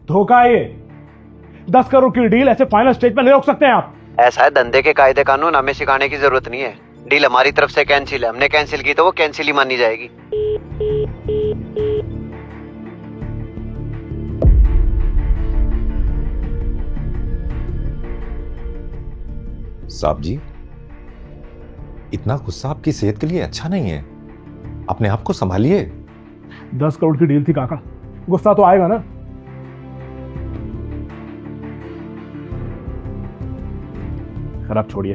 धोखा है ये। 10 करोड़ की डील ऐसे फाइनल स्टेज पे नहीं रोक सकते हैं आप। ऐसा है, धंधे के कायदे कानून हमें सिखाने की जरूरत नहीं है। डील हमारी तरफ से कैंसिल है, हमने कैंसिल की तो वो कैंसिल ही मानी जाएगी। साहब जी, इतना गुस्सा आपकी सेहत के लिए अच्छा नहीं है। अपने आप को संभालिए। 10 करोड़ की डील थी काका, गुस्सा तो आएगा ना। खैर आप छोड़िए,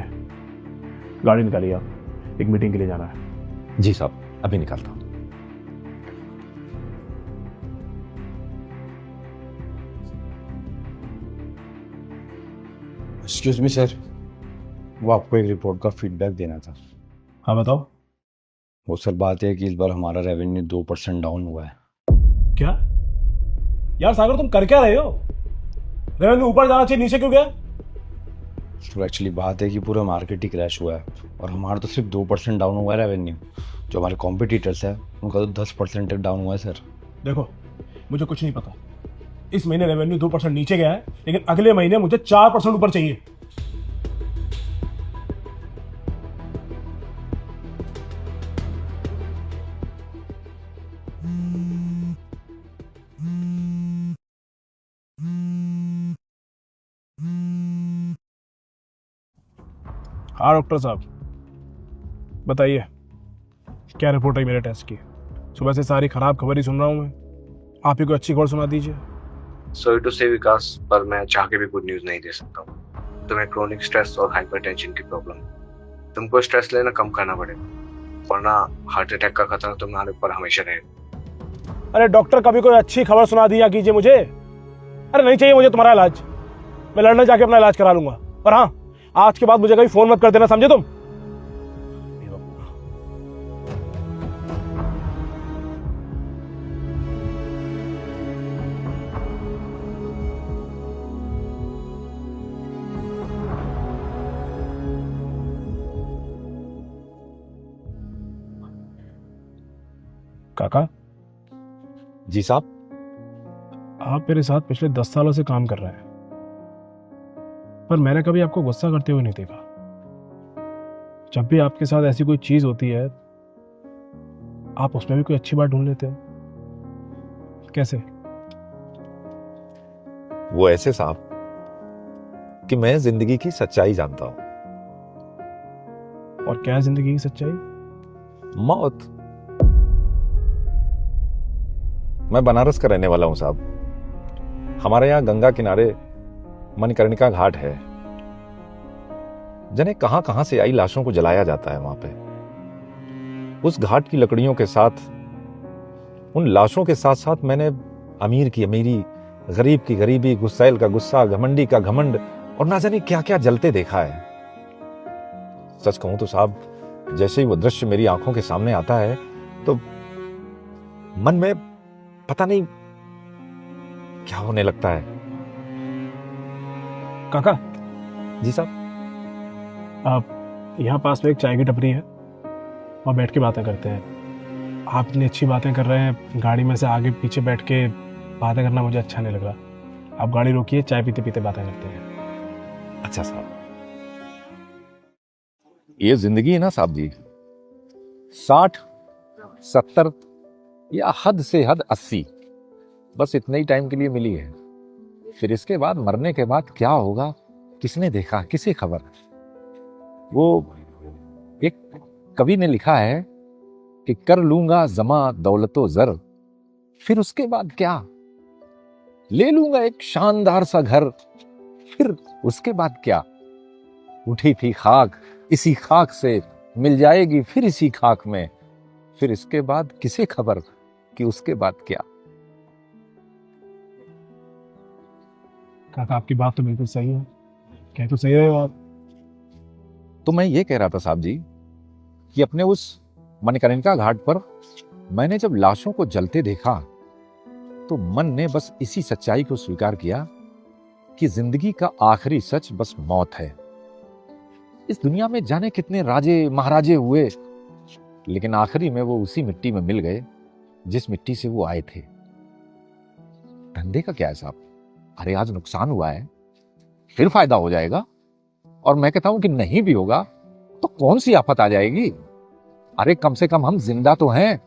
गाड़ी निकालिए, आप एक मीटिंग के लिए जाना है। जी साहब, अभी निकालता हूं। एक्सक्यूज मी सर, वो आपको एक रिपोर्ट का फीडबैक देना था। हाँ बताओ। वो सर बात है कि इस बार हमारा रेवेन्यू 2% डाउन हुआ है। क्या यार सागर, तुम कर क्या रहे हो? रेवेन्यू ऊपर जाना चाहिए, नीचे क्यों गया? तो एक्चुअली बात है कि पूरा मार्केट ही क्रैश हुआ है और हमारा तो सिर्फ 2% डाउन हुआ है रेवेन्यू। जो हमारे कॉम्पिटिटर्स है उनका तो 10% तक डाउन हुआ है सर। देखो, मुझे कुछ नहीं पता। इस महीने रेवेन्यू 2% नीचे गया है, लेकिन अगले महीने मुझे 4% ऊपर चाहिए। हाँ डॉक्टर साहब, बताइए क्या रिपोर्ट है मेरे टेस्ट की? सुबह से सारी खराब खबर ही सुन रहा हूँ मैं। आप ही को अच्छी खबर सुना दीजिए। सॉरी टू से विकास, पर मैं चाह के भी गुड न्यूज़ नहीं दे सकता हूँ। तुम्हें क्रोनिक स्ट्रेस और हाइपरटेंशन की प्रॉब्लम, तुमको स्ट्रेस लेना कम करना पड़ेगा, वरना हार्ट अटैक का खतरा तुम्हारे ऊपर हमेशा रहेगा। अरे डॉक्टर, कभी कोई अच्छी खबर सुना दिया कीजिए मुझे। अरे नहीं चाहिए मुझे तुम्हारा इलाज, मैं लड़ने जाके अपना इलाज करा लूंगा। और हाँ, आज के बाद मुझे कभी फोन मत कर देना, समझे तुम? काका जी साहब। आप मेरे साथ पिछले 10 सालों से काम कर रहे हैं, पर मैंने कभी आपको गुस्सा करते हुए नहीं देखा। जब भी आपके साथ ऐसी कोई चीज होती है, आप उसमें भी कोई अच्छी बात ढूंढ लेते हो। कैसे? वो ऐसे साहब कि मैं जिंदगी की सच्चाई जानता हूं। और क्या है जिंदगी की सच्चाई? मौत। मैं बनारस का रहने वाला हूं साहब। हमारे यहां गंगा किनारे मणिकर्णिका घाट है। जने कहां कहां से आई लाशों को जलाया जाता है वहां पे। उस घाट की लकड़ियों के साथ, उन लाशों के साथ साथ मैंने अमीर की अमीरी, गरीब की गरीबी, गुस्सैल का गुस्सा, घमंडी का घमंड और ना जाने क्या क्या जलते देखा है। सच कहूं तो साहब, जैसे ही वो दृश्य मेरी आंखों के सामने आता है तो मन में पता नहीं क्या होने लगता है। काका जी साहब। आप यहाँ पास में एक चाय की टपरी है, वहाँ बैठ के बातें करते हैं। आप इतनी अच्छी बातें कर रहे हैं, गाड़ी में से आगे पीछे बैठ के बातें करना मुझे अच्छा नहीं लग रहा। आप गाड़ी रोकिए, चाय पीते पीते बातें करते हैं। अच्छा साहब, ये जिंदगी है ना साहब जी, 60, 70 या हद से हद 80, बस इतने ही टाइम के लिए मिली है। फिर इसके बाद, मरने के बाद क्या होगा, किसने देखा, किसे खबर। वो एक कवि ने लिखा है कि कर लूंगा जमा दौलतो जर, फिर उसके बाद क्या, ले लूंगा एक शानदार सा घर, फिर उसके बाद क्या। उठी थी खाक, इसी खाक से मिल जाएगी फिर इसी खाक में, फिर इसके बाद किसे खबर कि उसके बाद क्या। काका आपकी बात तो बिल्कुल सही है, कह तो सही रहे हो आप। तो मैं ये कह रहा था साहब जी कि अपने उस मणिकर्णिका घाट पर मैंने जब लाशों को जलते देखा तो मन ने बस इसी सच्चाई को स्वीकार किया कि जिंदगी का आखिरी सच बस मौत है। इस दुनिया में जाने कितने राजे महाराजे हुए, लेकिन आखिरी में वो उसी मिट्टी में मिल गए जिस मिट्टी से वो आए थे। धंधे का क्या है साहब, अरे आज नुकसान हुआ है, फिर फायदा हो जाएगा। और मैं कहता हूं कि नहीं भी होगा तो कौन सी आफत आ जाएगी। अरे कम से कम हम जिंदा तो हैं,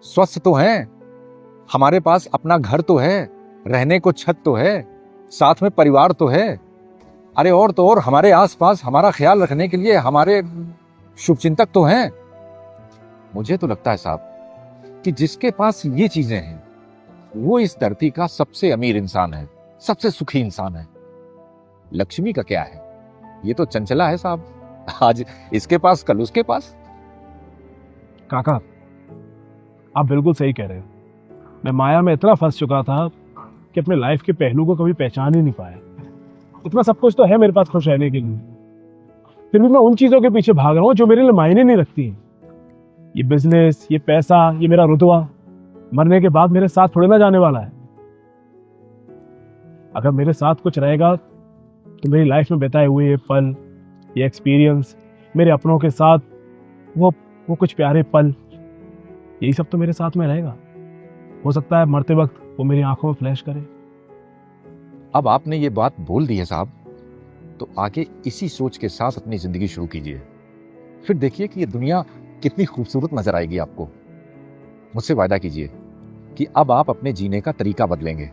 स्वस्थ तो हैं, हमारे पास अपना घर तो है, रहने को छत तो है, साथ में परिवार तो है। अरे और तो और हमारे आसपास हमारा ख्याल रखने के लिए हमारे शुभचिंतक तो हैं। मुझे तो लगता है साहब कि जिसके पास ये चीजें हैं वो इस धरती का सबसे अमीर इंसान है, सबसे सुखी इंसान है। लक्ष्मी का क्या है, ये तो चंचला है साहब, आज इसके पास कल उसके पास। काका, आप बिल्कुल सही कह रहे हो। मैं माया में इतना फंस चुका था कि अपने लाइफ के पहलू को कभी पहचान ही नहीं पाया। इतना सब कुछ तो है मेरे पास खुश रहने के लिए, फिर भी मैं उन चीजों के पीछे भाग रहा हूँ जो मेरे लिए मायने नहीं रखती हैं। ये बिजनेस, ये पैसा, ये मेरा रुतबा मरने के बाद मेरे साथ थोड़े ना जाने वाला है। अगर मेरे साथ कुछ रहेगा तो मेरी लाइफ में बिताए हुए ये पल, ये एक्सपीरियंस, मेरे अपनों के साथ वो कुछ प्यारे पल, यही सब तो मेरे साथ में रहेगा। हो सकता है मरते वक्त वो मेरी आंखों में फ्लैश करे। अब आपने ये बात बोल दी है साहब, तो आगे इसी सोच के साथ अपनी जिंदगी शुरू कीजिए। फिर देखिए कि ये दुनिया कितनी खूबसूरत नजर आएगी आपको। मुझसे वायदा कीजिए कि अब आप अपने जीने का तरीका बदलेंगे।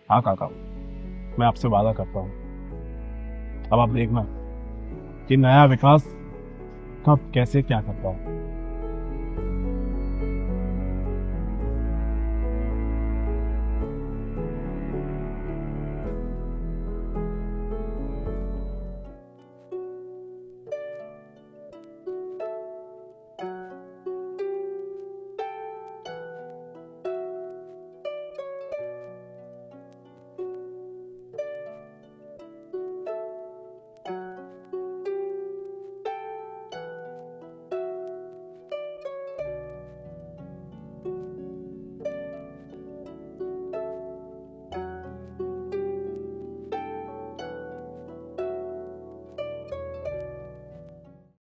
हाँ काका, मैं आपसे वादा करता हूँ। अब आप देखना कि नया विकास कब कैसे क्या करता हूँ।